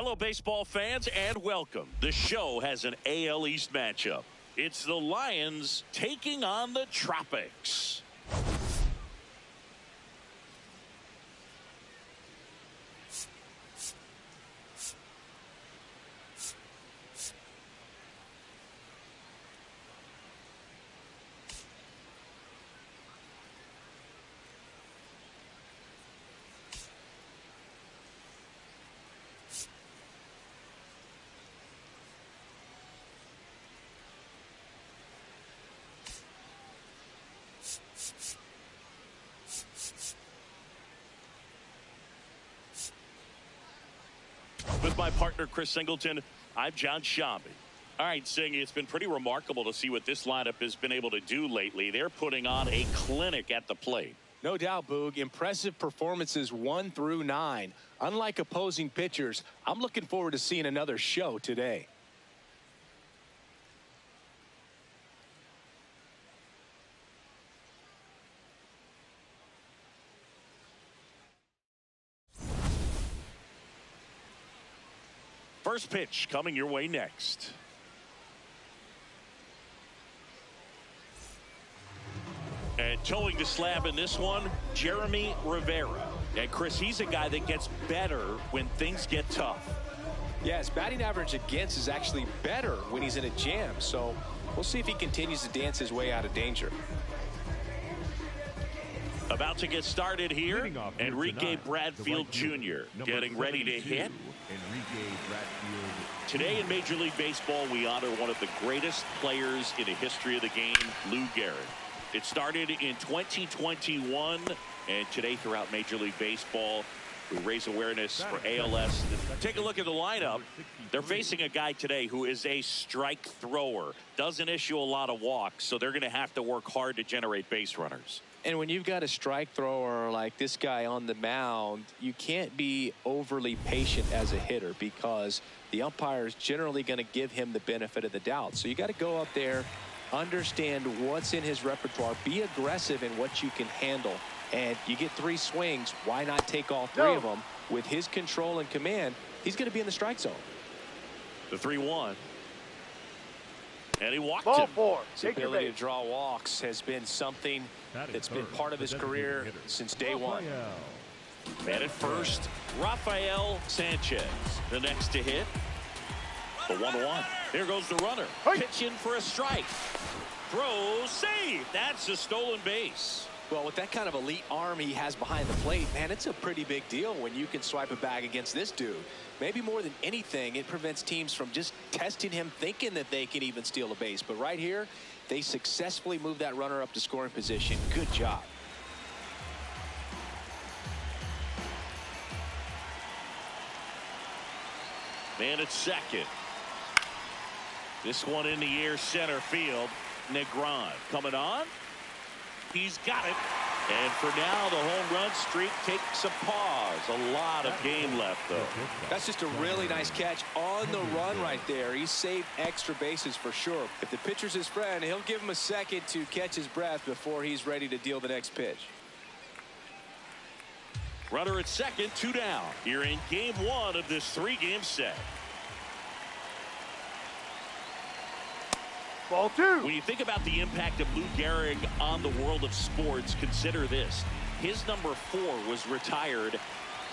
Hello, baseball fans, and welcome. The show has an AL East matchup. It's the Lions taking on the Tropics. With my partner, Chris Singleton, I'm John Shambi. All right, Sing, it's been pretty remarkable to see what this lineup has been able to do lately. They're putting on a clinic at the plate. No doubt, Boog. Impressive performances 1 through 9. Unlike opposing pitchers, I'm looking forward to seeing another show today. First pitch coming your way next. And towing the slab in this one, Jeremy Rivera. And Chris, he's a guy that gets better when things get tough. Yeah, his batting average against is actually better when he's in a jam. So we'll see if he continues to dance his way out of danger. About to get started here, Enrique Bradfield Jr. getting ready to hit. Today in Major League Baseball, we honor one of the greatest players in the history of the game, Lou Gehrig. It started in 2021, and today throughout Major League Baseball, we raise awareness for ALS. Take a look at the lineup. They're facing a guy today who is a strike thrower, doesn't issue a lot of walks, so they're going to have to work hard to generate base runners. And when you've got a strike thrower like this guy on the mound, you can't be overly patient as a hitter because the umpire is generally going to give him the benefit of the doubt. So you got to go up there, understand what's in his repertoire, be aggressive in what you can handle. And you get 3 swings, why not take all 3 of them? With his control and command, he's going to be in the strike zone. The 3-1. And he walked Ball him. 4. His ability to draw walks has been something that's been part of his career since day one. Man at first, Rafael Sanchez. The next to hit. The 1-1. Here goes the runner. Pitch in for a strike. Throw, save. That's a stolen base. Well, with that kind of elite arm he has behind the plate, man, it's a pretty big deal when you can swipe a bag against this dude. Maybe more than anything, it prevents teams from just testing him, thinking that they can even steal a base. But right here, they successfully moved that runner up to scoring position. Good job. Man at second. This one in the air, center field. Negron coming on. He's got it. And for now, the home run streak takes a pause. A lot of game left, though. That's just a really nice catch on the run right there. He saved extra bases for sure. If the pitcher's his friend, he'll give him a second to catch his breath before he's ready to deal the next pitch. Runner at second, 2 down. Here in game 1 of this 3-game set. Ball 2. When you think about the impact of Lou Gehrig on the world of sports, consider this. His number 4 was retired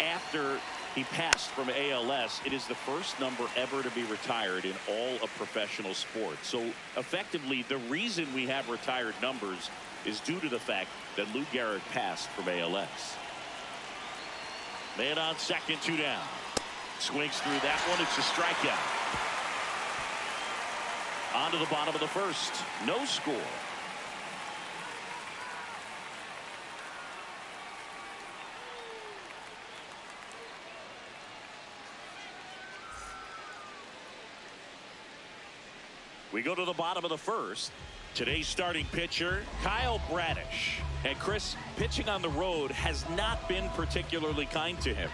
after he passed from ALS. It is the first number ever to be retired in all of professional sports. So effectively, the reason we have retired numbers is due to the fact that Lou Gehrig passed from ALS. Man on second, 2 down. Swings through that one. It's a strikeout. On to the bottom of the first. No score. We go to the bottom of the first. Today's starting pitcher, Kyle Bradish. And Chris, pitching on the road has not been particularly kind to him.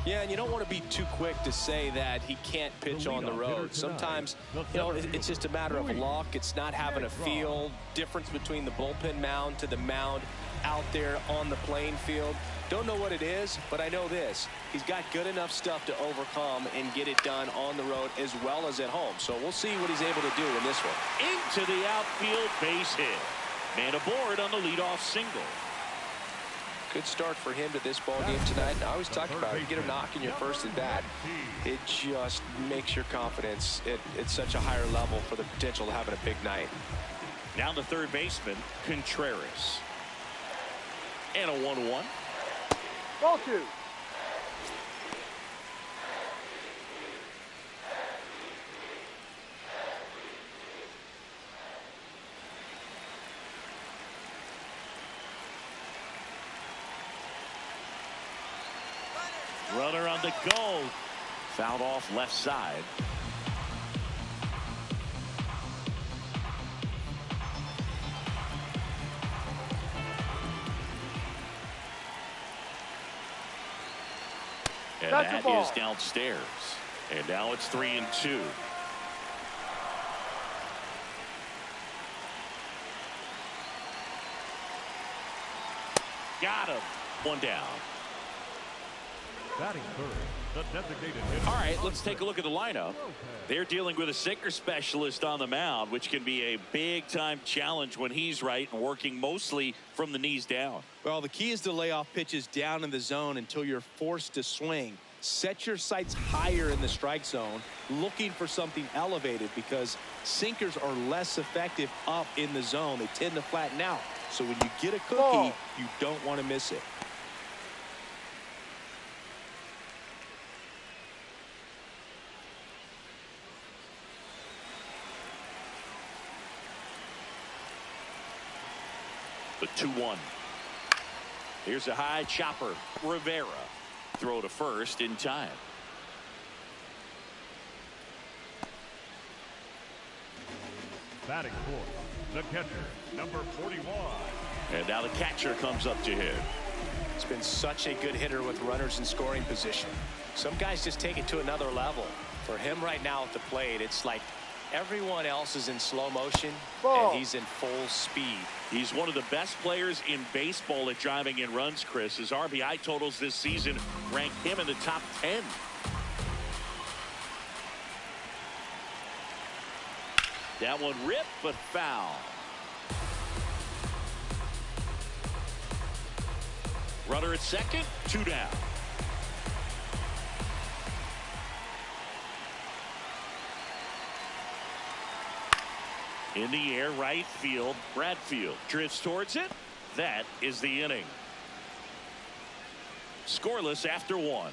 Yeah, and you don't want to be too quick to say that he can't pitch on the road. Sometimes, you know, it's just a matter of luck. It's not having a feel difference between the bullpen mound to the mound. out there on the playing field. Don't know what it is, but I know this. He's got good enough stuff to overcome and get it done on the road as well as at home. So we'll see what he's able to do in this one. Into the outfield, base hit. Man aboard on the leadoff single. Good start for him to this ball game tonight. And I always talk about it. You get a knock in your first at bat, it just makes your confidence at such a higher level for the potential of having a big night. Now the third baseman, Contreras. And a 1-1. Ball two. Runner on the go. Fouled off left side. And that is downstairs. And now it's 3-2. Got him. One down. Batting third, the designated hitter. All right, let's take a look at the lineup. They're dealing with a sinker specialist on the mound, which can be a big-time challenge when he's right and working mostly from the knees down. Well, the key is to lay off pitches down in the zone until you're forced to swing. Set your sights higher in the strike zone, looking for something elevated, because sinkers are less effective up in the zone. They tend to flatten out. So when you get a cookie, you don't want to miss it. The 2-1. Here's a high chopper. Rivera. Throw to first in time. Batting fourth, the catcher, number 41. And now the catcher comes up to hit. He's been such a good hitter with runners in scoring position. Some guys just take it to another level. For him right now at the plate, it's like everyone else is in slow motion and he's in full speed. He's one of the best players in baseball at driving in runs, Chris. His RBI totals this season rank him in the top 10. That one ripped, but foul. Runner at second, 2 down. In the air, right field. Bradfield drifts towards it. That is the inning. Scoreless after 1.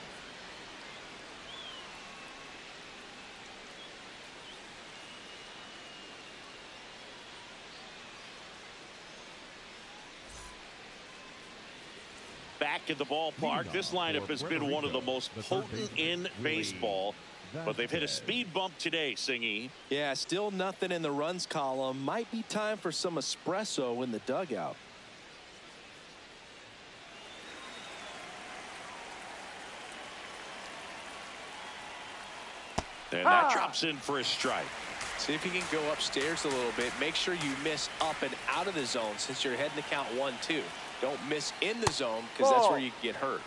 Back at the ballpark, this lineup has been one of the most potent in baseball. But they've hit a speed bump today, Singy. Yeah, still nothing in the runs column. Might be time for some espresso in the dugout. And that drops in for a strike. See if you can go upstairs a little bit. Make sure you miss up and out of the zone since you're heading to count 1-2. Don't miss in the zone because that's where you get hurt.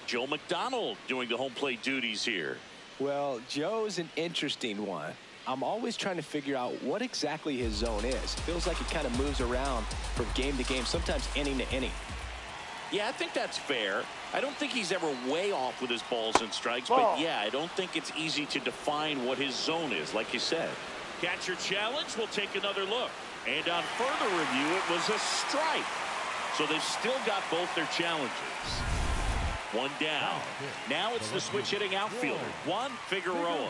Joe McDonald doing the home plate duties here. Well, Joe's an interesting one. I'm always trying to figure out what exactly his zone is. Feels like it kind of moves around from game to game, sometimes inning to inning. Yeah, I think that's fair. I don't think he's ever way off with his balls and strikes, but yeah, I don't think it's easy to define what his zone is, like you said. Catcher challenge, we'll take another look. And on further review, it was a strike. So they've still got both their challenges. 1 down. Now it's the switch hitting outfielder, Juan Figueroa.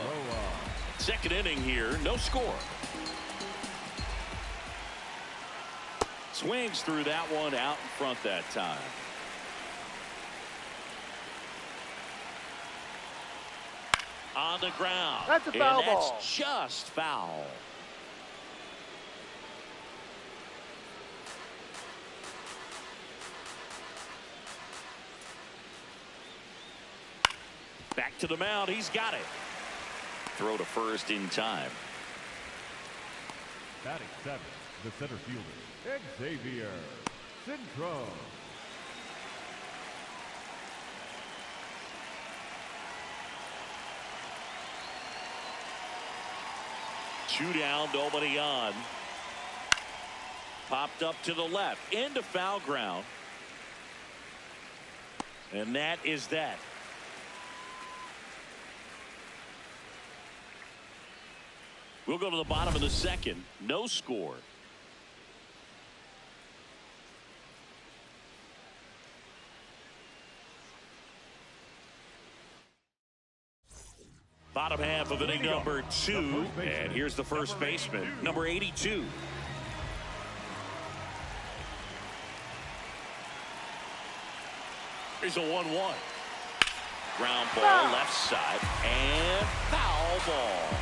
Second inning here, no score. Swings through that one out in front that time. On the ground. That's a foul and that's ball. Just foul. Back to the mound. He's got it. Throw to first in time. Batting seventh, the center fielder, Xavier. Cidra. 2 down, nobody on. Popped up to the left into foul ground. And that is that. We'll go to the bottom of the second. No score. Bottom half of inning number 2. And here's the first baseman, number 82. Here's a 1-1. Ground ball left side and foul ball.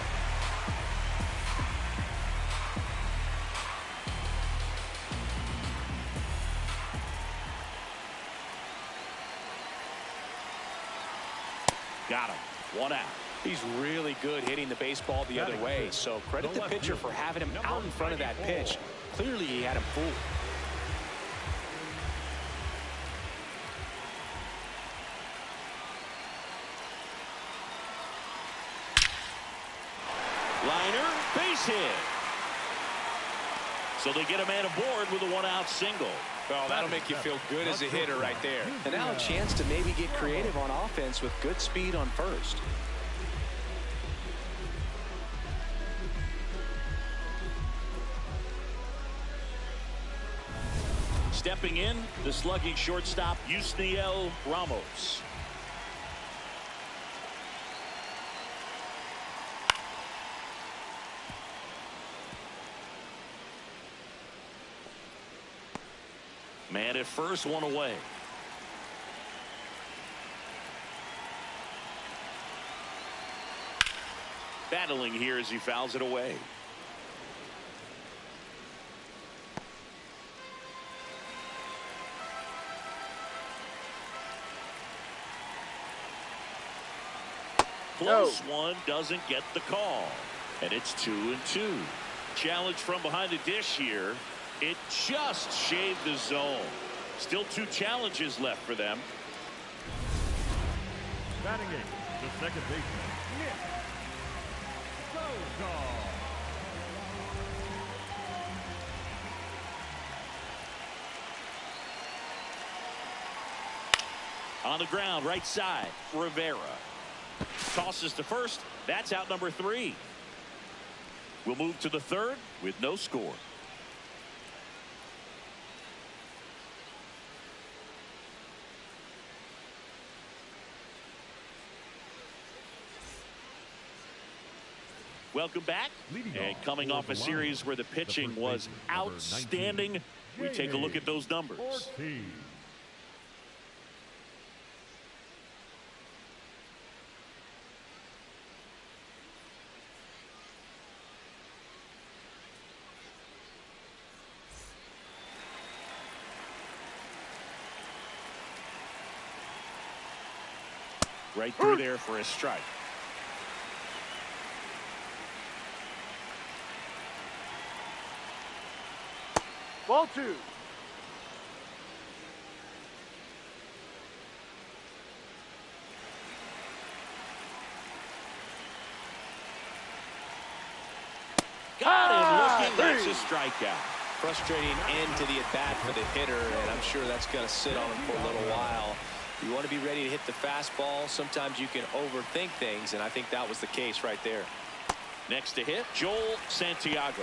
Got him. 1 out. He's really good hitting the baseball the other way. So credit the pitcher for having him out in front of that pitch. Clearly he had him fooled. Liner, base hit. So they get a man aboard with a 1-out single. Well, that'll make you feel good as a hitter right there. And now a chance to maybe get creative on offense with good speed on first. Stepping in, the slugging shortstop, Yusniel Ramos. Man at first, 1 away. Battling here as he fouls it away. Close one, doesn't get the call. And it's 2-2. Challenge from behind the dish here. It just shaved the zone. Still 2 challenges left for them. Batting eighth, the second baseman, Nick Soto. On the ground, right side, Rivera. Tosses to first. That's out number 3. We'll move to the third with no score. Welcome back. And coming off a series where the pitching was outstanding, we take a look at those numbers. Right through there for a strike. Ball 2. Got him looking. That's a strikeout. Frustrating end to the at-bat for the hitter, and I'm sure that's going to sit on him for a little while. You want to be ready to hit the fastball. Sometimes you can overthink things, and I think that was the case right there. Next to hit, Joel Santiago.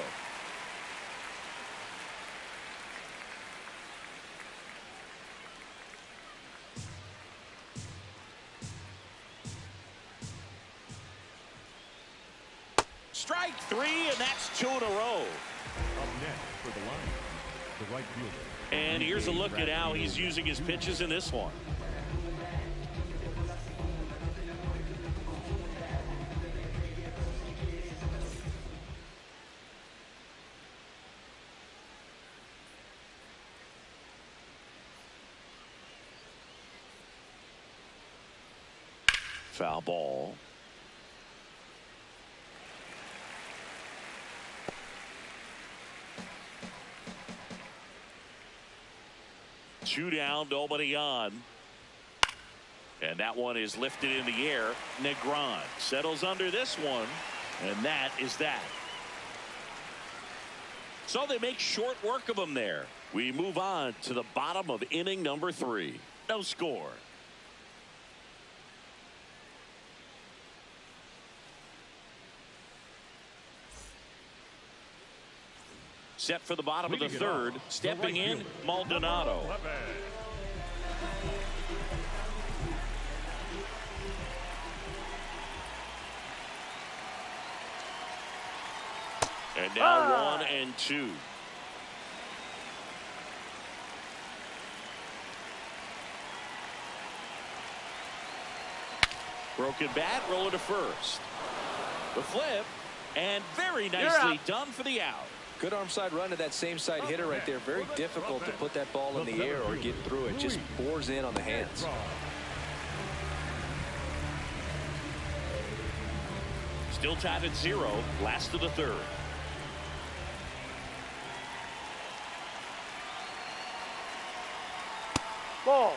Strike 3, and that's 2 in a row. Up next for the line, the right fielder. And here's a look at how he's using his pitches in this one. Foul ball. 2 down, nobody on. And that one is lifted in the air. Negron settles under this one, and that is that. So they make short work of him there. We move on to the bottom of inning number 3. No score. Set for the bottom of the 3rd. Stepping in, Maldonado. And now 1 and 2. Broken bat, roller to first. The flip, and very nicely done for the out. Good arm side run to that same side hitter right there. Very difficult to put that ball in the air or get through it. Just bores in on the hands. Still tied at 0. Last of the 3rd. Ball.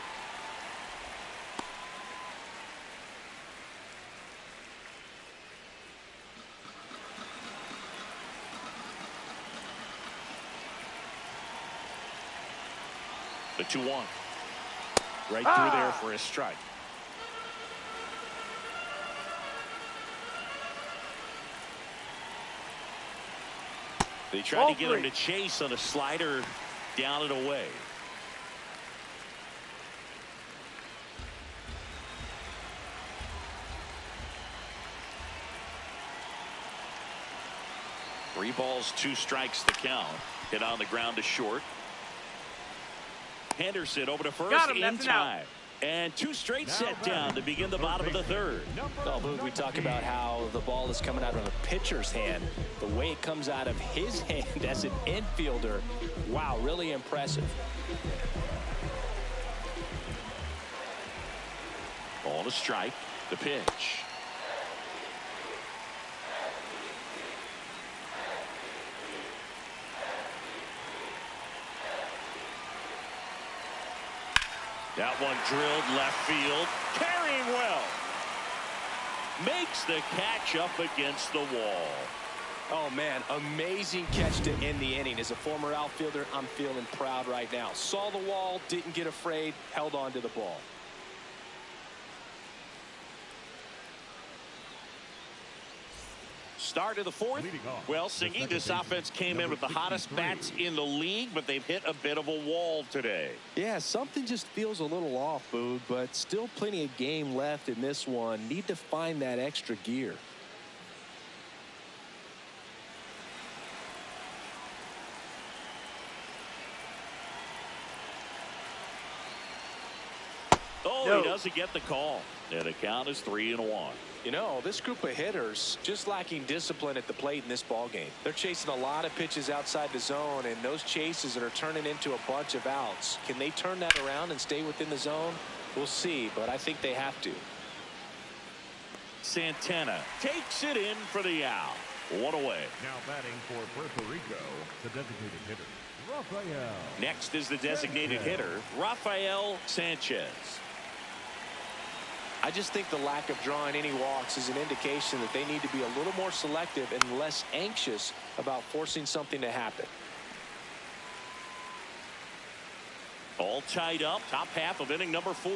The 2-1. Right through there for a strike. They tried to get him to chase on a slider down and away. Three balls, 2 strikes to count. Hit on the ground to short. Henderson over to first in time. And 2 straight set down to begin the bottom of the 3rd. Well, Boog, we talk about how the ball is coming out of a pitcher's hand. The way it comes out of his hand as an infielder, wow, really impressive. Ball to strike. The pitch. That one drilled left field. Carrying well. Makes the catch up against the wall. Oh, man, amazing catch to end the inning. As a former outfielder, I'm feeling proud right now. Saw the wall, didn't get afraid, held on to the ball. Start of the 4th. Well, Singy, this offense came in with the hottest bats in the league, but they've hit a bit of a wall today. Yeah, something just feels a little off, Boog, but still plenty of game left in this one. Need to find that extra gear. Oh, he doesn't get the call. And the count is 3-1. You know, this group of hitters just lacking discipline at the plate in this ball game. They're chasing a lot of pitches outside the zone, and those chases are turning into a bunch of outs. Can they turn that around and stay within the zone? We'll see, but I think they have to. Santana takes it in for the out. 1 away. Now batting for Puerto Rico, the designated hitter, Rafael. Next is the designated hitter, Rafael Sanchez. I just think the lack of drawing any walks is an indication that they need to be a little more selective and less anxious about forcing something to happen. All tied up, top half of inning number 4.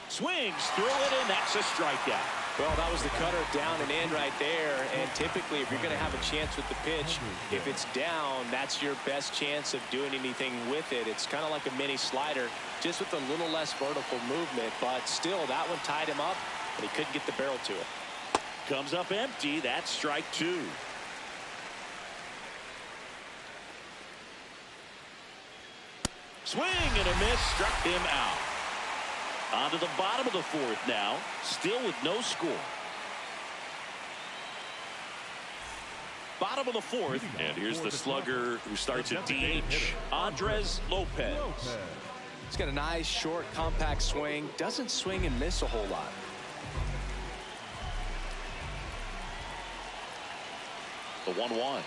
Swings through it, and that's a strikeout. Well, that was the cutter down and in right there. And typically, if you're going to have a chance with the pitch, if it's down, that's your best chance of doing anything with it. It's kind of like a mini slider, just with a little less vertical movement. But still, that one tied him up, and he couldn't get the barrel to it. Comes up empty. That's strike 2. Swing and a miss, struck him out. On to the bottom of the 4th now, still with no score. Bottom of the 4th, and here's the slugger who starts at DH, Andres Lopez. He's got a nice, short, compact swing. Doesn't swing and miss a whole lot. The 1-1.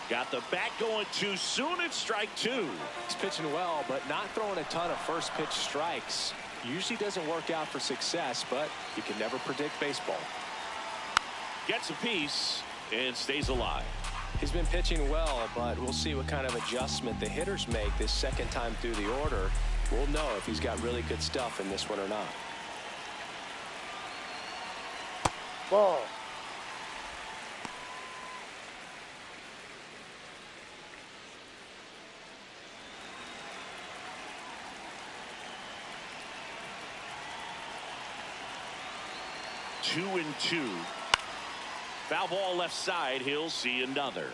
Got the bat going too soon. It's strike two. He's pitching well, but not throwing a ton of first pitch strikes. Usually doesn't work out for success, but you can never predict baseball. Gets a piece and stays alive. He's been pitching well, but we'll see what kind of adjustment the hitters make this second time through the order. We'll know if he's got really good stuff in this one or not. Ball. 2-2. Foul ball left side. He'll see another.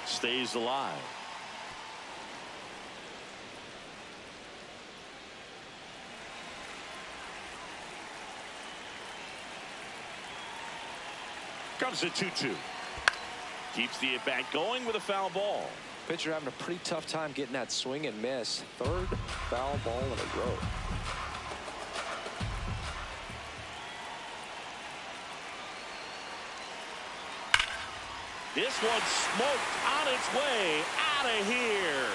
Stays alive. Comes a 2-2. Keeps the at-bat going with a foul ball. Pitcher having a pretty tough time getting that swing and miss. Third foul ball in a row. This one smoked on its way out of here.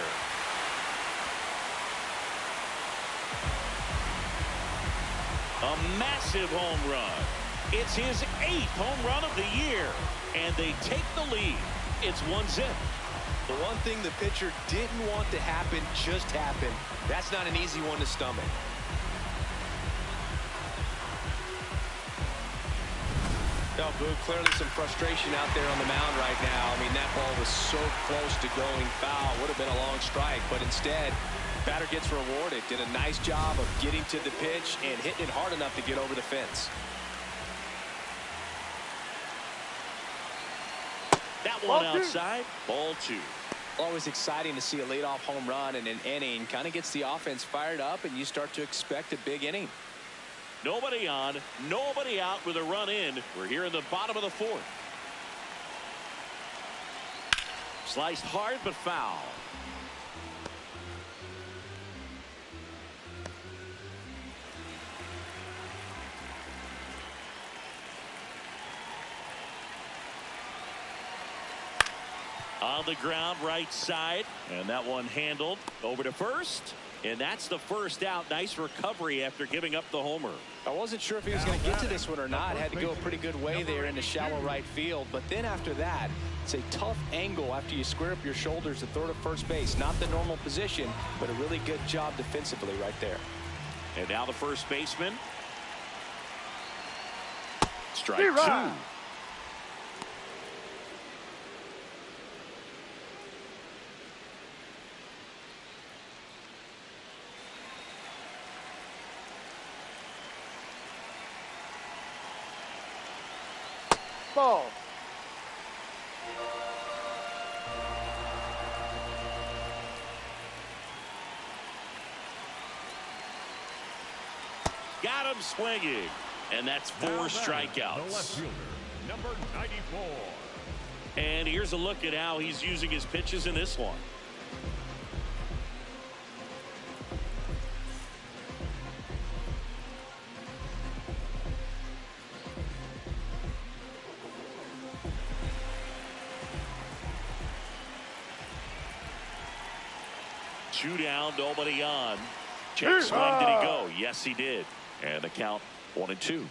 A massive home run. It's his 8th home run of the year, and they take the lead. It's 1-0. The one thing the pitcher didn't want to happen just happened. That's not an easy one to stomach. No, Boo, clearly some frustration out there on the mound right now. I mean, that ball was so close to going foul. Would have been a long strike, but instead, batter gets rewarded. Did a nice job of getting to the pitch and hitting it hard enough to get over the fence. That one outside. Ball two. Always exciting to see a leadoff home run in an inning. Kind of gets the offense fired up, and you start to expect a big inning. Nobody on, nobody out with a run in. We're here in the bottom of the 4th. Sliced hard but foul. On the ground, right side, and that one handled over to first, and that's the first out. Nice recovery after giving up the homer. I wasn't sure if he was going to get to this one or not. Had to go a pretty good way there into shallow right field, but then after that, it's a tough angle after you square up your shoulders to throw to first base. Not the normal position, but a really good job defensively right there. And now the first baseman. Strike Cidra. 2. Ball. Got him swinging, and that's 4 strikeouts. The left fielder, number 94. And here's a look at how he's using his pitches in this one. Two down, nobody on. Check swing, did he go? Yes, he did. And the count 1-2.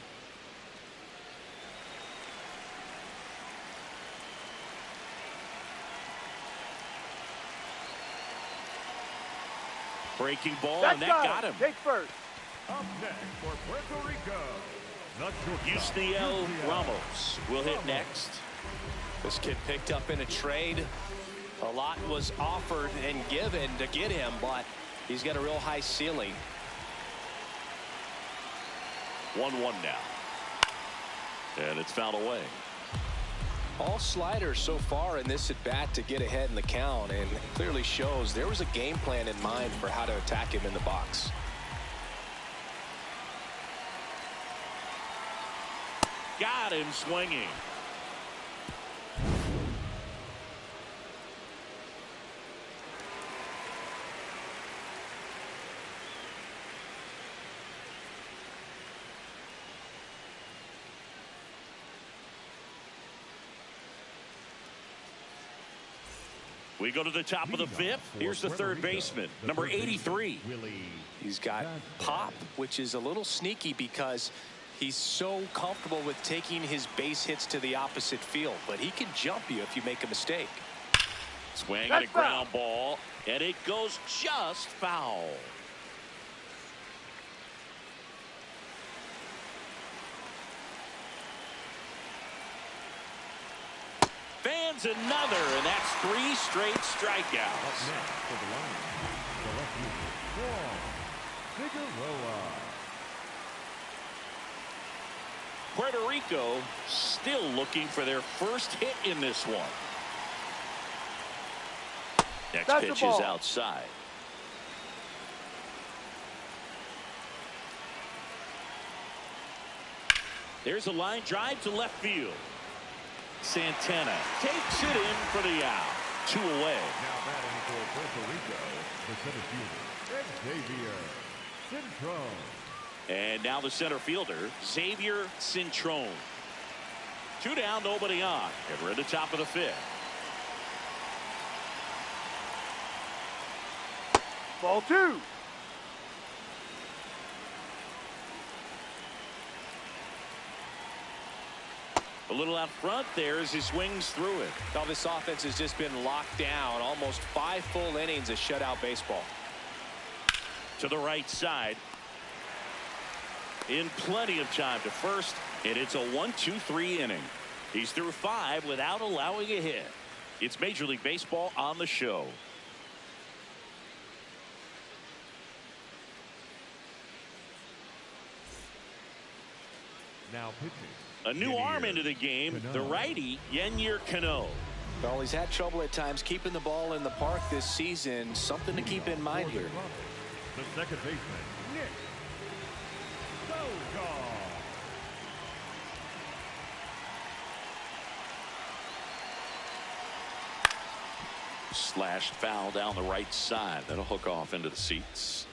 Breaking ball, and that got him. Take first. Up next for Puerto Rico, the Yusniel Ramos will hit next. This kid picked up in a trade. A lot was offered and given to get him, but he's got a real high ceiling. 1-1 now. And it's fouled away. All sliders so far in this at bat to get ahead in the count, and it clearly shows there was a game plan in mind for how to attack him in the box. Got him swinging. We go to the top of the fifth. Here's the third baseman, number 83. He's got pop, which is a little sneaky because he's so comfortable with taking his base hits to the opposite field, but he can jump you if you make a mistake. Swing and a ground ball, and it goes just foul. Fans another, and that's 3 straight strikeouts. Puerto Rico still looking for their first hit in this one. Next pitch is outside. There's a line drive to left field. Santana takes it in for the out. 2 away. Now batting for Puerto Rico, the center fielder, Xavier Cintron. And now the center fielder, Xavier Cintron. 2 down, nobody on. And we're at the top of the fifth. Ball 2. A little out front there as he swings through it. Now this offense has just been locked down. Almost 5 full innings of shutout baseball. To the right side. In plenty of time to first, and it's a 1-2-3 inning. He's through 5 without allowing a hit. It's Major League Baseball on the show. Now pitching. A new arm into the game, the righty, Yennier Cano. Well, he's had trouble at times keeping the ball in the park this season. Something to keep in mind here. The second baseman, Nick Soga. Slashed foul down the right side. That'll hook off into the seats.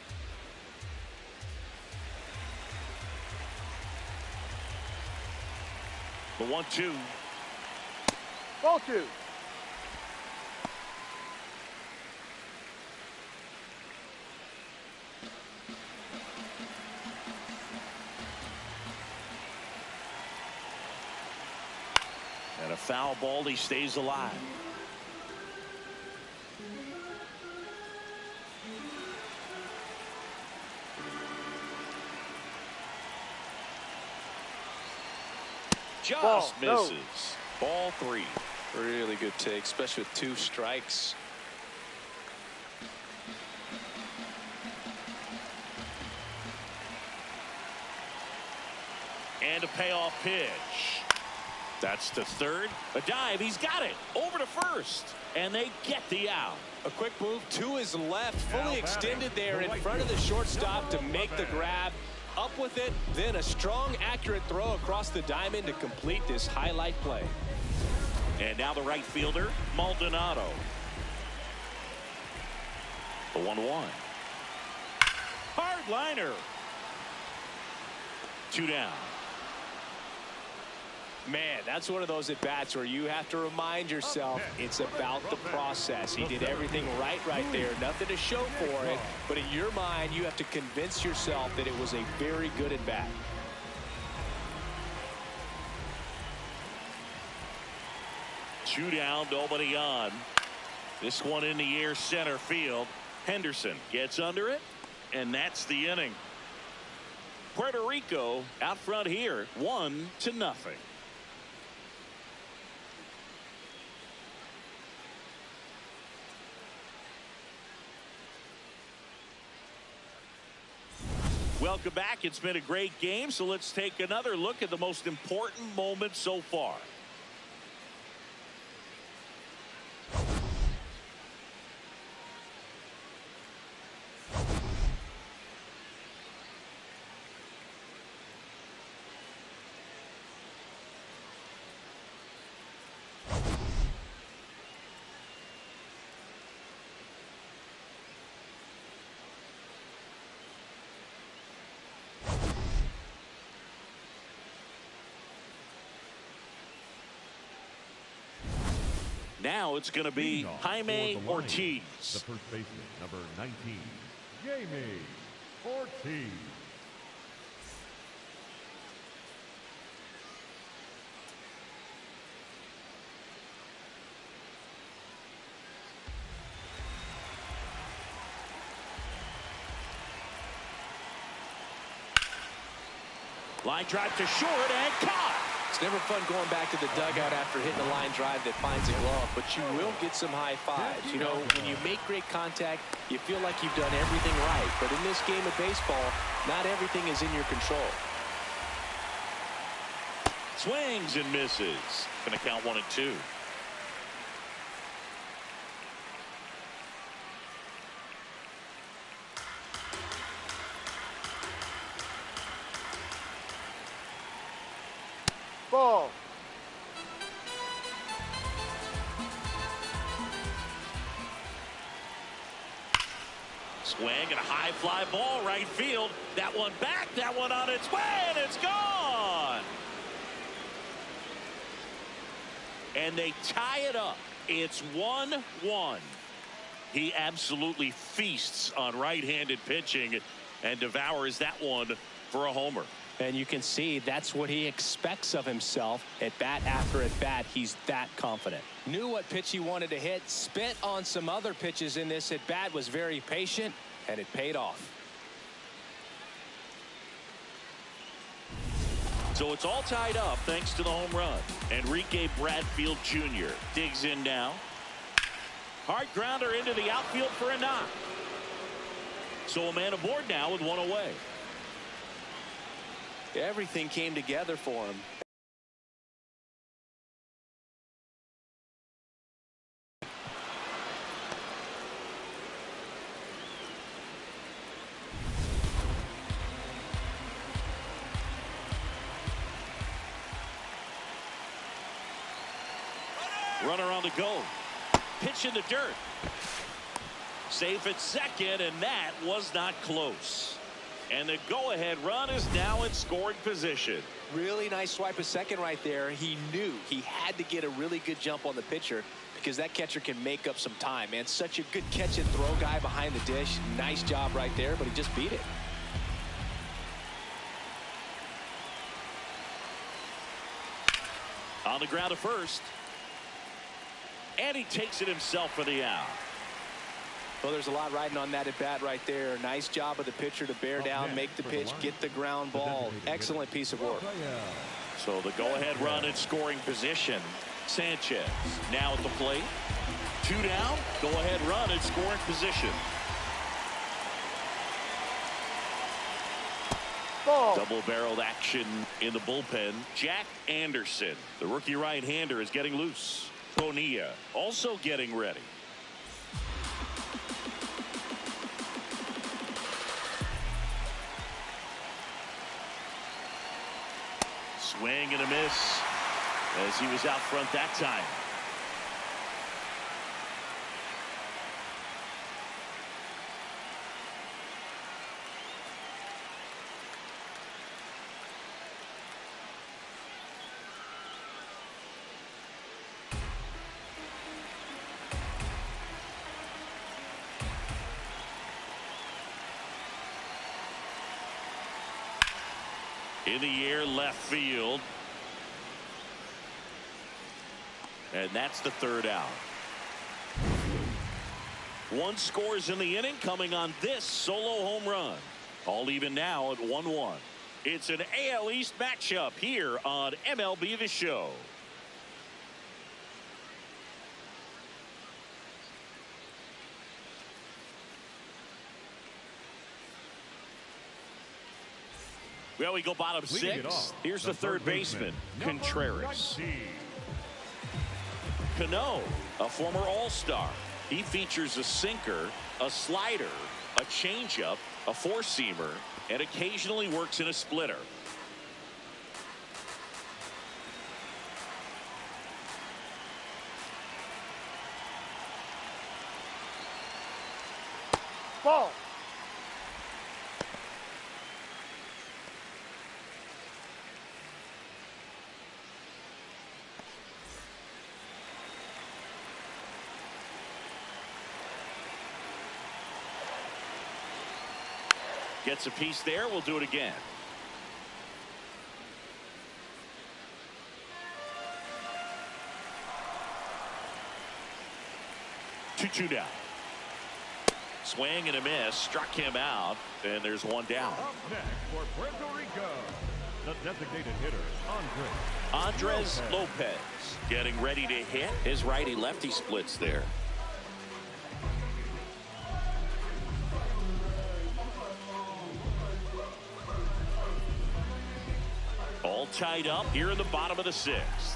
The 1-2. Ball 2. And a foul ball, he stays alive. Just misses. Ball 3. Really good take, especially with 2 strikes. And a payoff pitch. That's to third. A dive. He's got it. Over to first. And they get the out. A quick move to his left, fully extended there in front of the shortstop to make the grab. Up with it, then a strong, accurate throw across the diamond to complete this highlight play. And now the right fielder, Maldonado. The 1-1. Hard liner. 2 down. Man, that's one of those at-bats where you have to remind yourself it's about the process. He did everything right there. Nothing to show for it. But in your mind, you have to convince yourself that it was a very good at-bat. Two down, nobody on. This one in the air center field. Henderson gets under it, and that's the inning. Puerto Rico out front here, 1-0. Welcome back. It's been a great game, so let's take another look at the most important moments so far. Now it's going to be Jaime Ortiz. The first baseman, number 19, Jaime Ortiz. Line drive to short and caught. It's never fun going back to the dugout after hitting a line drive that finds a glove, but you will get some high fives. You know, when you make great contact, you feel like you've done everything right. But in this game of baseball, not everything is in your control. Swings and misses. Going to count 1 and 2. Ball. Swing and a high fly ball right field. That one back, that one on its way, and it's gone. And they tie it up. It's 1-1. He absolutely feasts on right-handed pitching and devours that one for a homer. And you can see that's what he expects of himself at bat after at bat. He's that confident. Knew what pitch he wanted to hit, spent on some other pitches in this at bat, was very patient, and it paid off. So it's all tied up thanks to the home run. Enrique Bradfield Jr. digs in now. Hard grounder into the outfield for a knock. So a man aboard now with 1 away. Everything came together for him. Runner on the go. Pitch in the dirt. Safe at second, and that was not close. And the go-ahead run is now in scoring position. Really nice swipe of second right there. He knew he had to get a really good jump on the pitcher because that catcher can make up some time, man. Such a good catch and throw guy behind the dish. Nice job right there, but he just beat it. On the ground to first. And he takes it himself for the out. Well, there's a lot riding on that at bat right there. Nice job of the pitcher to bear down, make the pitch, get the ground ball. Excellent piece of work. So the go-ahead run in scoring position. Sanchez now at the plate. 2 down. Go-ahead run in scoring position. Ball. Double-barreled action in the bullpen. Jack Anderson, the rookie right-hander, is getting loose. Bonilla also getting ready. Swing and a miss as he was out front that time. In the air, left field. And that's the 3rd out. 1 scores in the inning, coming on this solo home run. All even now at 1-1. It's an AL East matchup here on MLB The Show. Well, we go bottom 6. Here's the 3rd baseman, Contreras. Cano, a former All-Star. He features a sinker, a slider, a changeup, a four-seamer, and occasionally works in a splitter. Ball. Gets a piece there. We'll do it again. 2-2 down. Swing and a miss. Struck him out. And there's one down. Up next for Puerto Rico, the designated hitter, Andres Lopez getting ready to hit. His righty-lefty splits there. All tied up here in the bottom of the 6th.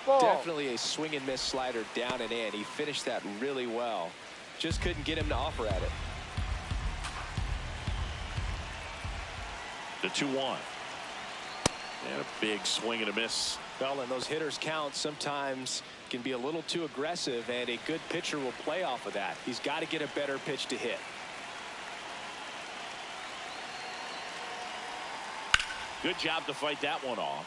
Definitely a swing and miss slider down and in. He finished that really well. Just couldn't get him to offer at it. The 2-1. And a big swing and a miss. Well, and those hitters count sometimes can be a little too aggressive, and a good pitcher will play off of that. He's got to get a better pitch to hit. Good job to fight that one off.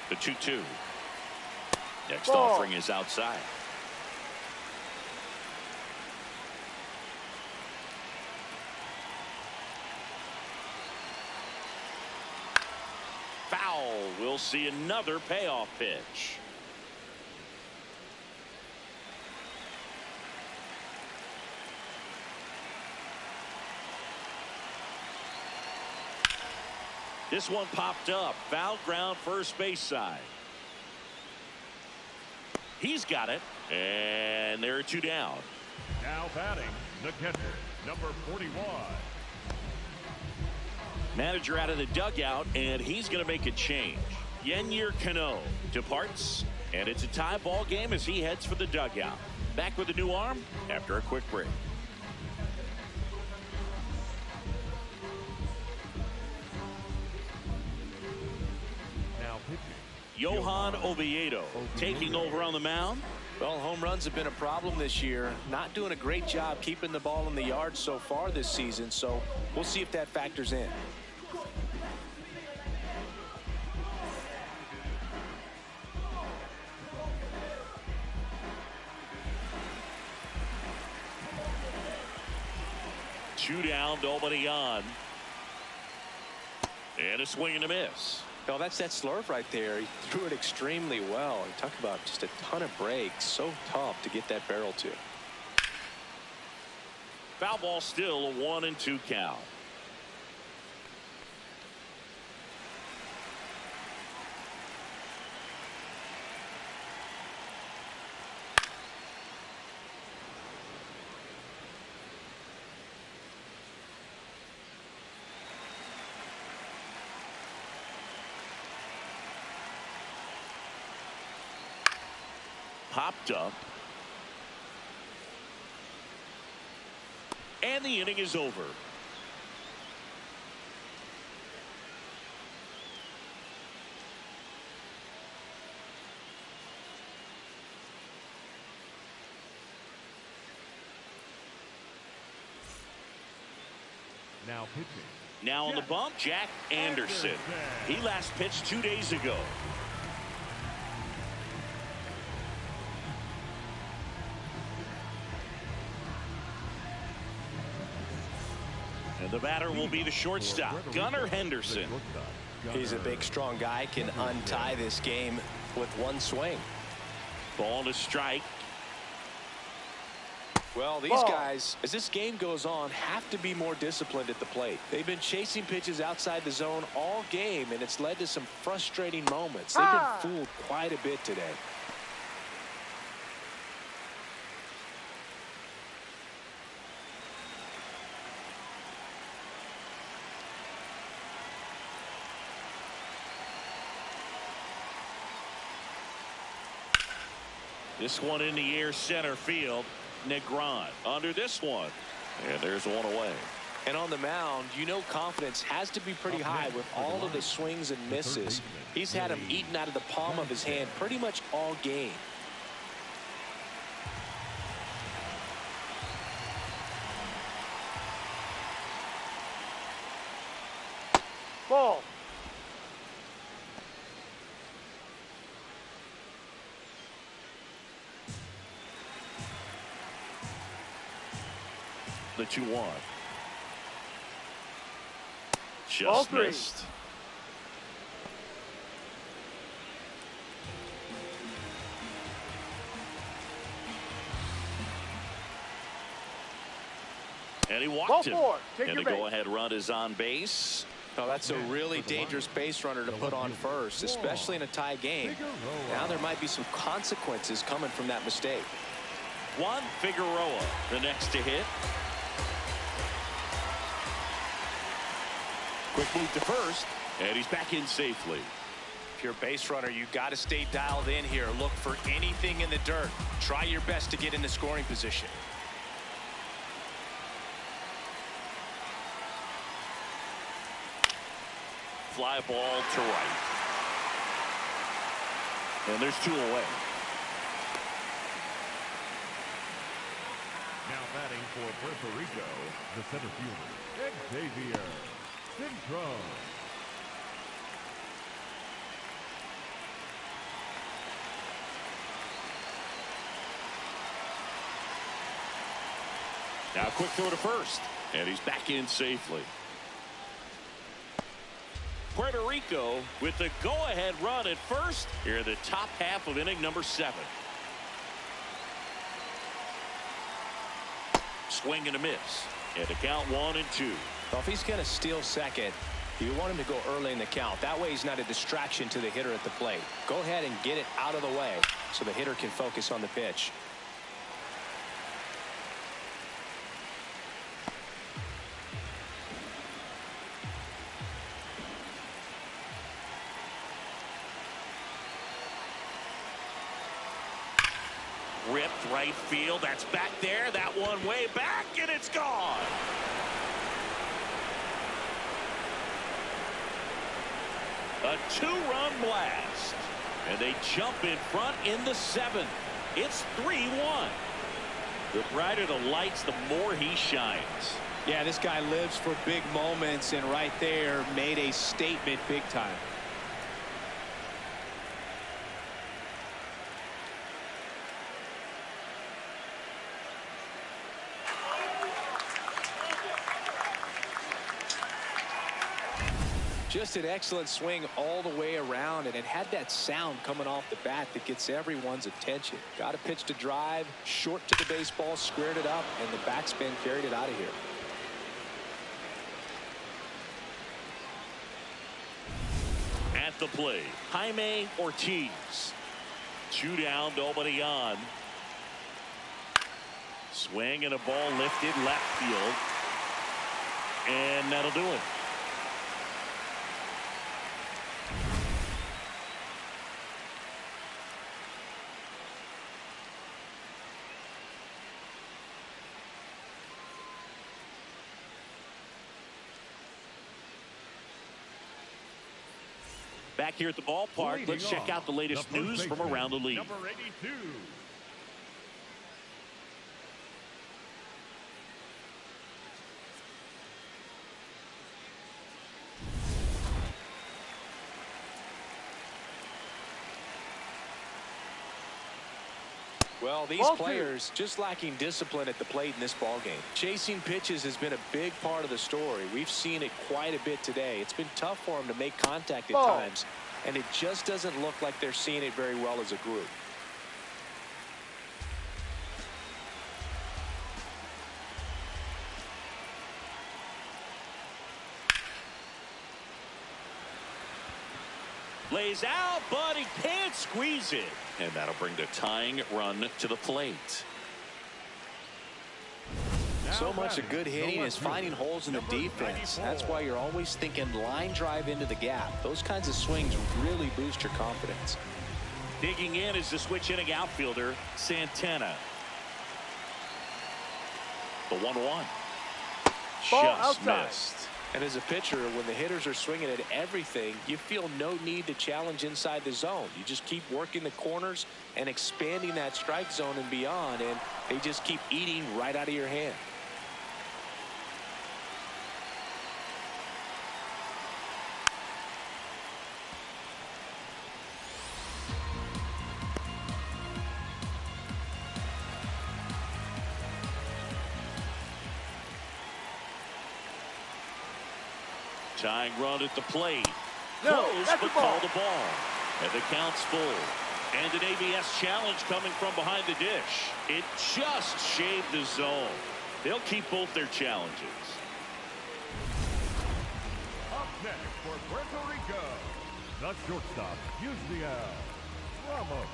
The 2-2. Next offering is outside. Foul. We'll see another payoff pitch. This one popped up. Foul ground, first base side. He's got it. And there are 2 down. Now batting, the catcher, number 41. Manager out of the dugout, and he's going to make a change. Yenyer Cano departs, and it's a tie ball game as he heads for the dugout. Back with a new arm after a quick break. Johan Oviedo taking over on the mound. Well, home runs have been a problem this year. Not doing a great job keeping the ball in the yard so far this season, so we'll see if that factors in. Two down, nobody on. And a swing and a miss. Well, that's that slurve right there. He threw it extremely well. And talk about just a ton of breaks. So tough to get that barrel to. Foul ball still, a 1-2 count. Popped up. And the inning is over. Now pitching. Now on the bump, Jack Anderson. He last pitched 2 days ago. And the batter will be the shortstop, Gunnar Henderson. He's a big, strong guy, can untie this game with one swing. Ball to strike. Well, these guys, as this game goes on, have to be more disciplined at the plate. They've been chasing pitches outside the zone all game, and it's led to some frustrating moments. They've been fooled quite a bit today. This one in the air, center field. Negron under this one. And there's one away. And on the mound, you know confidence has to be pretty high with all of the swings and misses. He's had them eaten out of the palm of his hand pretty much all game. the 2-1. Ball Just three. missed. And he Ball walked him. four. Take And your the base. go-ahead run is on base. Oh, that's a really dangerous base runner to put on first, especially in a tie game. Now there might be some consequences coming from that mistake. Juan Figueroa, the next to hit. Quick move to first, and he's back in safely. If you're a base runner, you got to stay dialed in here. Look for anything in the dirt. Try your best to get in the scoring position. Fly ball to right. And there's 2 away. Now batting for Puerto Rico, the center fielder, Xavier Cintron. Now quick throw to first, and he's back in safely. Puerto Rico with the go-ahead run at first here in the top half of inning number 7. Swing and a miss. And the count 1-2. Well, if he's going to steal second, you want him to go early in the count. That way he's not a distraction to the hitter at the plate. Go ahead and get it out of the way so the hitter can focus on the pitch. Ripped right field. That's back there. That one way back, and it's gone. A 2-run blast. And they jump in front in the 7th. It's 3-1. The brighter the lights, the more he shines. Yeah, this guy lives for big moments, and right there made a statement big time. Just an excellent swing all the way around, and it had that sound coming off the bat that gets everyone's attention. Got a pitch to drive, short to the baseball, squared it up, and the backspin carried it out of here. At the plate, Jaime Ortiz. 2 down, nobody on. Swing and a ball lifted left field. And that'll do it. Back here at the ballpark, let's check out the latest news from around the league. Number 82. Well, these players just lacking discipline at the plate in this ball game. Chasing pitches has been a big part of the story. We've seen it quite a bit today. It's been tough for them to make contact at times, and it just doesn't look like they're seeing it very well as a group. Lays out, but he can't squeeze it. And that'll bring the tying run to the plate. So much of good hitting is finding holes in the defense. That's why you're always thinking line drive into the gap. Those kinds of swings really boost your confidence. Digging in is the switch inning outfielder, Santana. The 1-1. Just missed. And as a pitcher, when the hitters are swinging at everything, you feel no need to challenge inside the zone. You just keep working the corners and expanding that strike zone and beyond, and they just keep eating right out of your hand. Tying run at the plate. No, Close, that's but the ball. call the ball. And the count's full. And an ABS challenge coming from behind the dish. It just shaved the zone. They'll keep both their challenges. Up next for Puerto Rico, the shortstop, Ramos.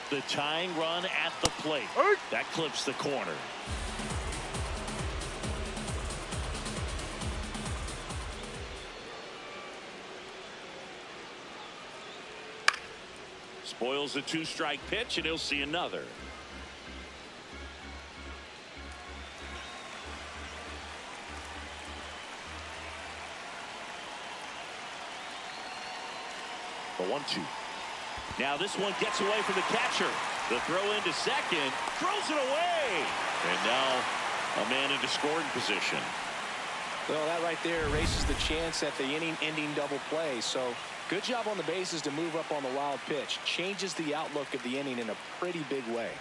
The tying run at the plate. That clips the corner. Spoils a two-strike pitch, and he'll see another. The 1-2. Now this one gets away from the catcher. The throw into second, throws it away. And now a man into scoring position. Well, that right there erases the chance at the inning-ending double play. So good job on the bases to move up on the wild pitch. Changes the outlook of the inning in a pretty big way.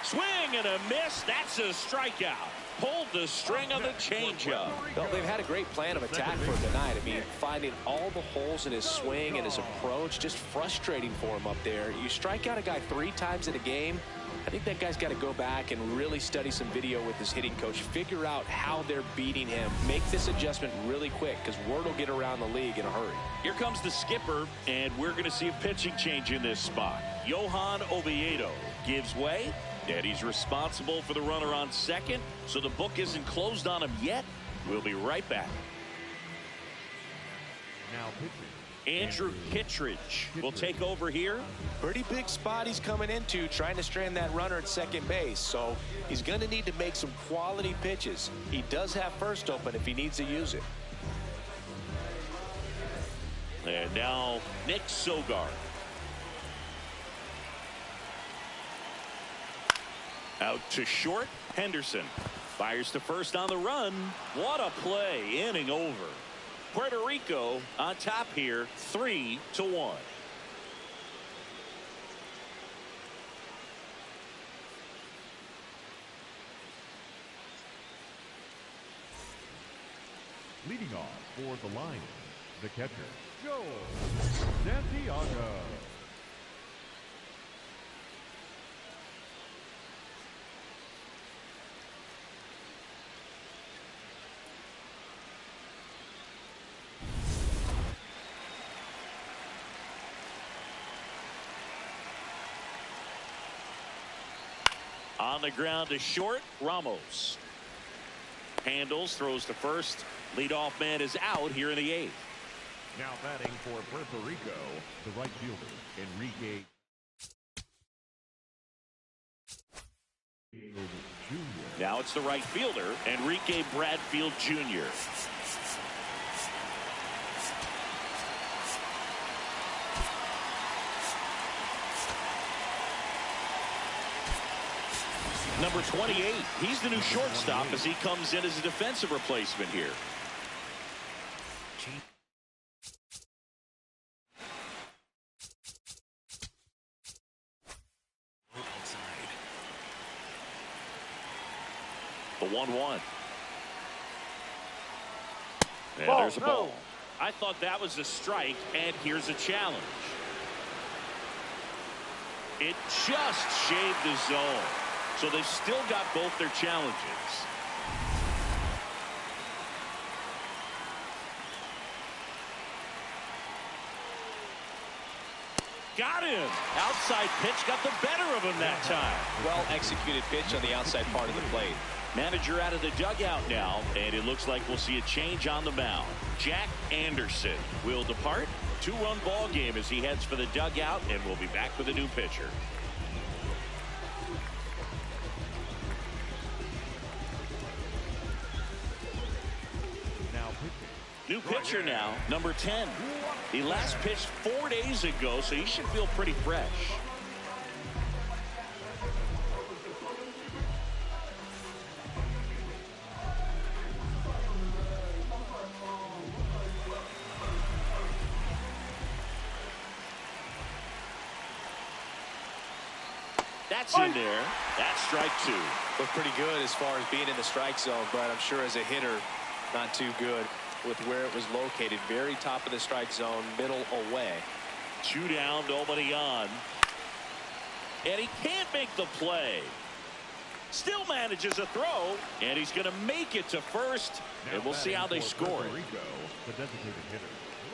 Swing and a miss. That's a strikeout. Pulled the string on the changeup. Well, they've had a great plan of attack for tonight. I mean, finding all the holes in his swing and his approach, just frustrating for him up there. You strike out a guy 3 times in a game, I think that guy's got to go back and really study some video with his hitting coach, figure out how they're beating him, make this adjustment really quick, because word will get around the league in a hurry. Here comes the skipper, and we're going to see a pitching change in this spot. Johan Oviedo gives way, and he's responsible for the runner on second, so the book isn't closed on him yet. We'll be right back. Now pitching. Andrew Kittredge will take over here. Pretty big spot he's coming into, trying to strand that runner at second base, so he's going to need to make some quality pitches. He does have first open if he needs to use it. And now Nick Sogard. Out to short. Henderson fires to first on the run. What a play. Inning over. Puerto Rico on top here, 3-1. Leading off for the Lions, the catcher, Joe Santiago. On the ground to short, Ramos. Handles, throws to first. Leadoff man is out here in the 8th. Now batting for Puerto Rico, the right fielder, Enrique Jr. Now it's the right fielder, Enrique Bradfield Jr. Number 28, he's the new shortstop as he comes in as a defensive replacement here. The 1-1. And there's a ball. I thought that was a strike, and here's a challenge. It just shaved the zone. So they've still got both their challenges. Got him. Outside pitch got the better of him that time. Well executed pitch on the outside part of the plate. Manager out of the dugout now, and it looks like we'll see a change on the mound. Jack Anderson will depart. 2-run ball game as he heads for the dugout, and we'll be back with a new pitcher. New pitcher now, number 10. He last pitched 4 days ago, so he should feel pretty fresh. That's in there. That's strike two. Looked pretty good as far as being in the strike zone, but I'm sure as a hitter, not too good with where it was located. Very top of the strike zone, middle away. 2 down, nobody on. And he can't make the play. Still manages a throw, and he's going to make it to first. Now and we'll see how they score Puerto it. Rico, the designated hitter,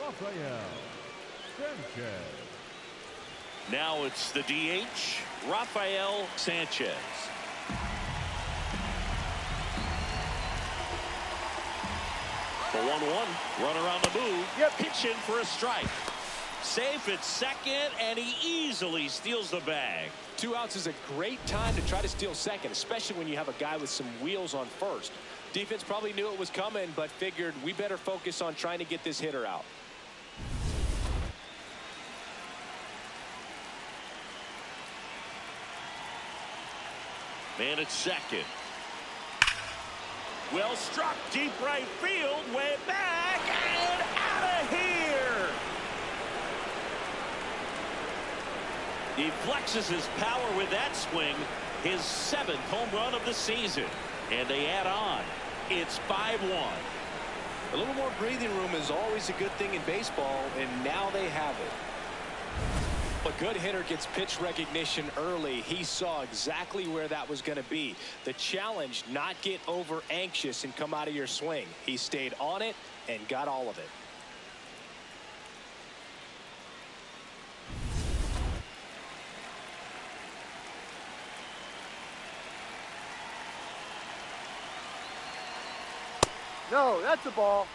Rafael Sanchez. Now it's the DH, Rafael Sanchez. The 1-1, run around the move. Yep. Pitch in for a strike. Safe at second, and he easily steals the bag. 2 outs is a great time to try to steal second, especially when you have a guy with some wheels on first. Defense probably knew it was coming, but figured we better focus on trying to get this hitter out. Man at second. Well struck, deep right field, way back, and out of here. He flexes his power with that swing, his 7th home run of the season. And they add on. It's 5-1. A little more breathing room is always a good thing in baseball, and now they have it. A good hitter gets pitch recognition early. He saw exactly where that was going to be. The challenge, not get over anxious and come out of your swing. He stayed on it and got all of it. No, that's a ball.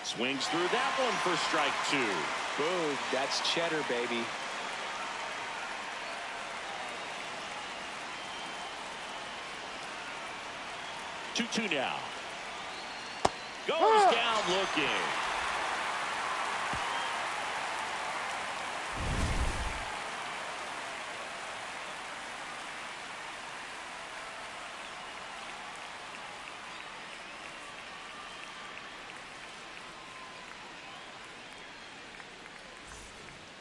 Swings through that one for strike 2. Boom, that's cheddar, baby. Two now. Goes down looking.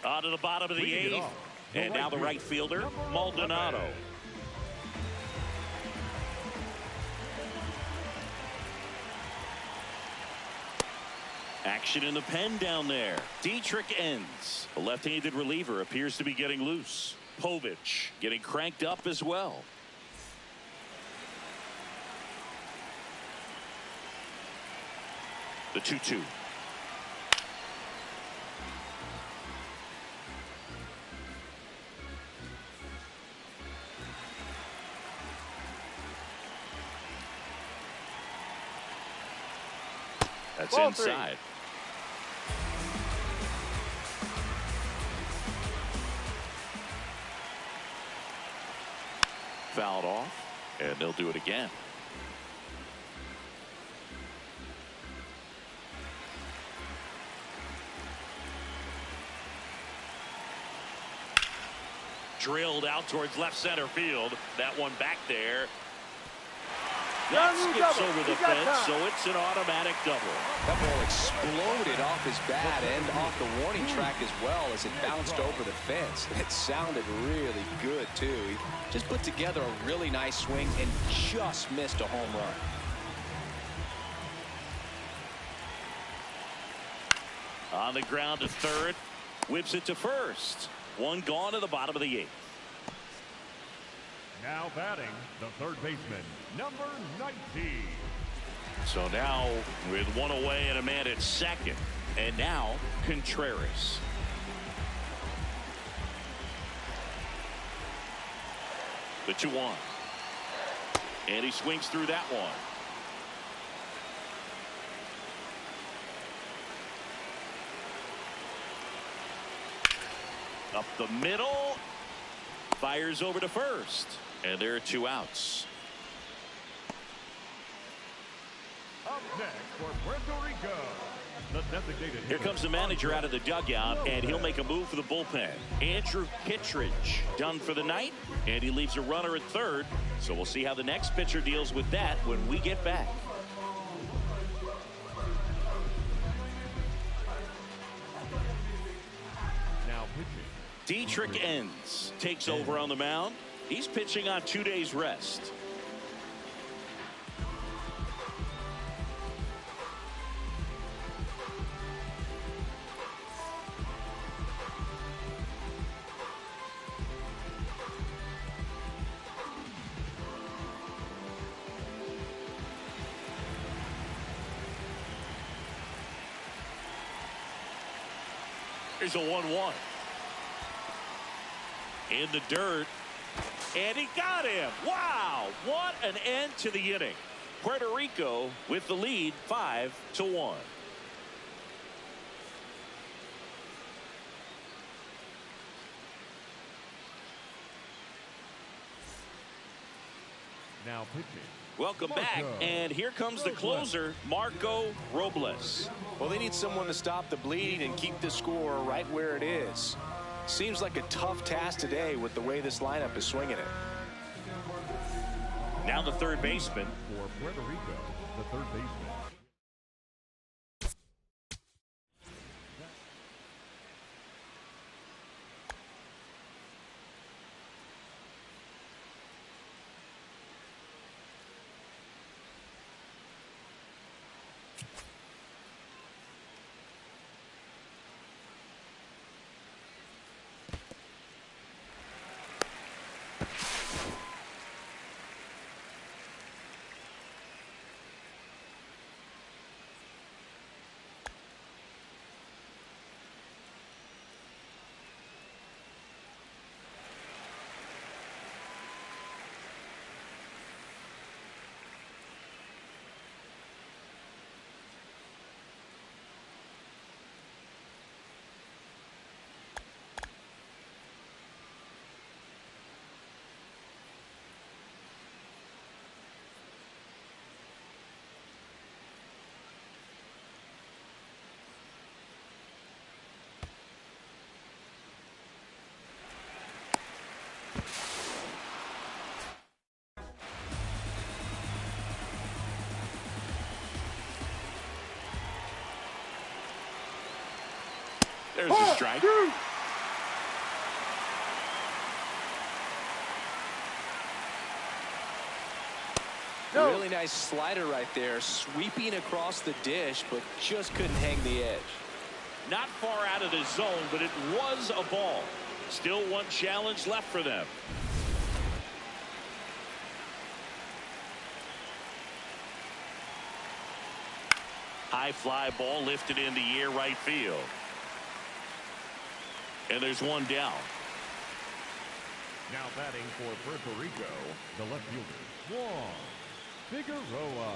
On to the bottom of the 8th. And now the right fielder, Maldonado. Action in the pen down there. Dietrich ends. The left-handed reliever appears to be getting loose. Povich getting cranked up as well. The 2-2. That's Ball inside. 3. Fouled off, and they'll do it again. Drilled out towards left center field. That one back there. That skips over the fence, so it's an automatic double. That ball exploded off his bat and off the warning track as well as it bounced over the fence. It sounded really good, too. He just put together a really nice swing and just missed a home run. On the ground to third. Whips it to first. One gone to the bottom of the 8th. Now batting, the third baseman, number 19. So now with one away and a man at second. And now Contreras. The 2-1. And he swings through that one. Up the middle. Fires over to first. And there are 2 outs. Up next for Puerto Rico, the designated Here comes the manager out of the dugout, and he'll make a move for the bullpen. Andrew Kittredge done for the night, and he leaves a runner at third. So we'll see how the next pitcher deals with that when we get back. Now pitching. Dietrich Enns takes over on the mound. He's pitching on 2 days rest. Here's a 1-1. In the dirt. And he got him. Wow. What an end to the inning. Puerto Rico with the lead 5-1. Now pitching. Welcome back, and here comes the closer, Marco Robles. Well, they need someone to stop the bleeding and keep the score right where it is. Seems like a tough task today with the way this lineup is swinging it. Now the third baseman. For Puerto Rico, the third baseman. There's a strike. No. Really nice slider right there, sweeping across the dish, but just couldn't hang the edge. Not far out of the zone, but it was a ball. Still one challenge left for them. High fly ball lifted in the air right field. And there's one down. Now batting for Puerto Rico, the left fielder, Juan Figueroa.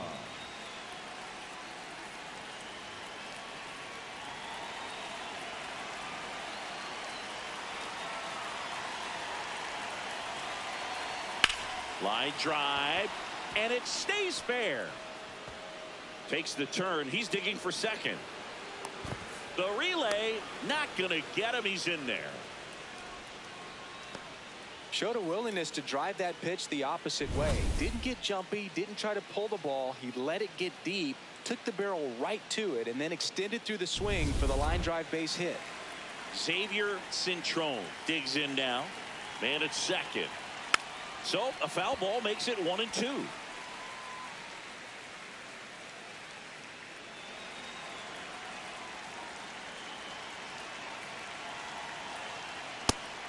Line drive, and it stays fair. Takes the turn. He's digging for second. The relay, not going to get him. He's in there. Showed a willingness to drive that pitch the opposite way. Didn't get jumpy, didn't try to pull the ball. He let it get deep, took the barrel right to it, and then extended through the swing for the line drive base hit. Xavier Cintrone digs in now. Man at second. So a foul ball makes it 1-2.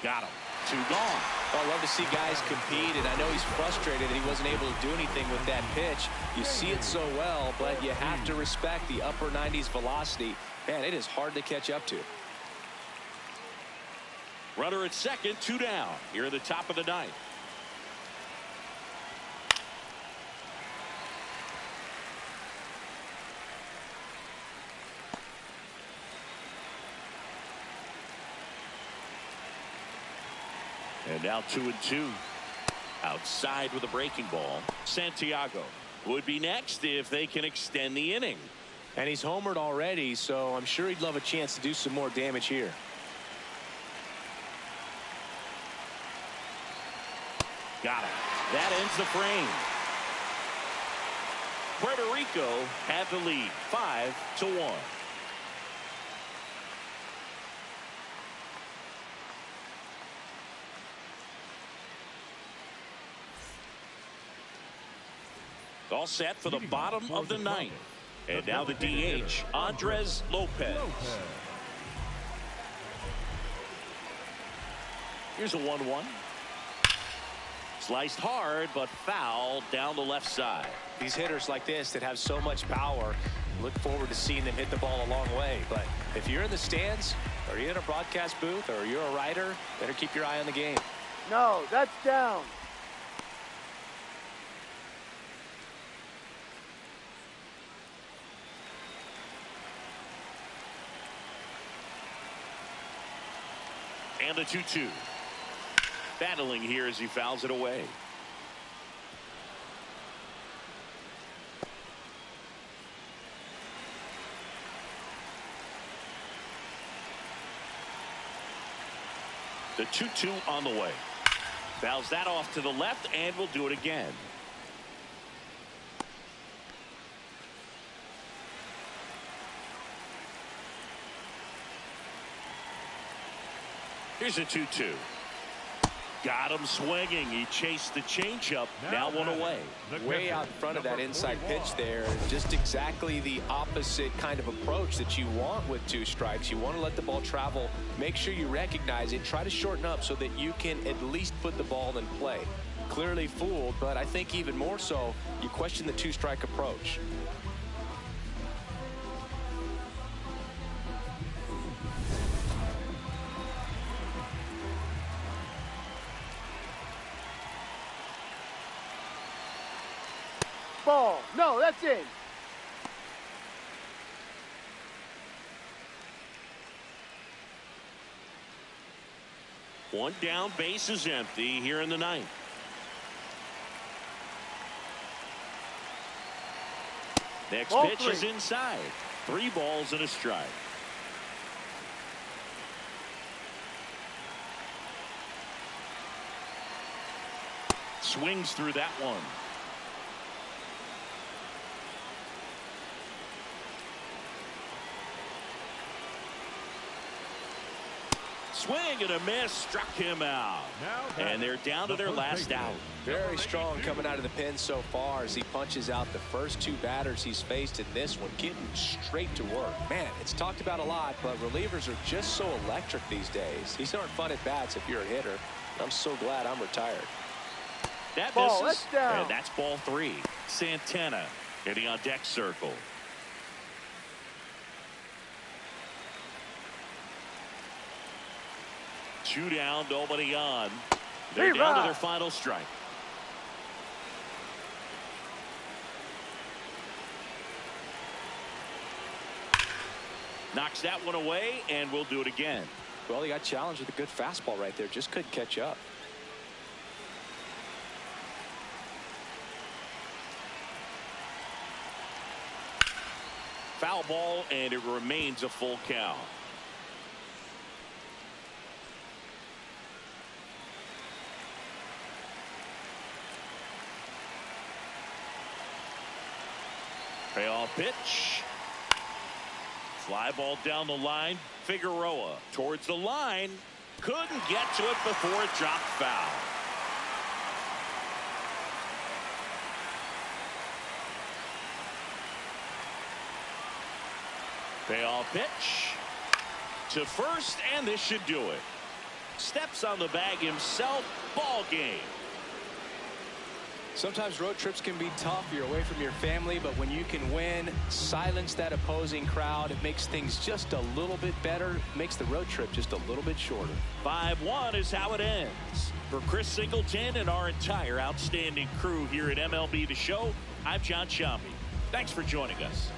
Got him. 2 gone. Well, I love to see guys compete, and I know he's frustrated that he wasn't able to do anything with that pitch. You see it so well, but you have to respect the upper 90s velocity. Man, it is hard to catch up to. Runner at second, 2 down. Here at the top of the ninth. And now 2-2. Outside with a breaking ball. Santiago. would be next if they can extend the inning. And he's homered already, so I'm sure he'd love a chance to do some more damage here. Got it. That ends the frame. Puerto Rico had the lead 5-1. All set for the bottom of the ninth. And now the DH, Andres Lopez. Here's a 1-1. Sliced hard, but foul down the left side. These hitters like this that have so much power, look forward to seeing them hit the ball a long way. But if you're in the stands, or you're in a broadcast booth, or you're a writer, better keep your eye on the game. No, that's down. And the 2-2. Battling here as he fouls it away. The 2-2 on the way. Fouls that off to the left and will do it again. Here's a 2-2. Got him swinging. He chased the changeup. Now one away. Way out in front of that inside pitch there. Just exactly the opposite kind of approach that you want with 2 strikes. You want to let the ball travel. Make sure you recognize it. Try to shorten up so that you can at least put the ball in play. Clearly fooled, but I think even more so, you question the 2-strike approach. Ball. No, that's in. One down, base is empty here in the ninth. Next Ball pitch 3. is inside. 3 balls and a strike. Swings through that one. Swing and a miss, struck him out. And they're down to their last out. Very strong coming out of the pen so far as he punches out the first 2 batters he's faced in this one, getting straight to work. Man, it's talked about a lot, but relievers are just so electric these days. These aren't fun at bats if you're a hitter. I'm so glad I'm retired. That ball, misses, that's down. and that's ball 3. Santana hitting on deck circle. Two down, nobody on. They're down to their final strike. Knocks that one away, and we'll do it again. Well, he got challenged with a good fastball right there. Just couldn't catch up. Foul ball, and it remains a full count. Payoff pitch. Fly ball down the line. Figueroa towards the line. Couldn't get to it before it dropped foul. Payoff pitch to first, and this should do it. Steps on the bag himself. Ball game. Sometimes road trips can be tough. You're away from your family, but when you can win, silence that opposing crowd, it makes things just a little bit better. It makes the road trip just a little bit shorter. 5-1 is how it ends. For Chris Singleton and our entire outstanding crew here at MLB The Show, I'm John Shambi. Thanks for joining us.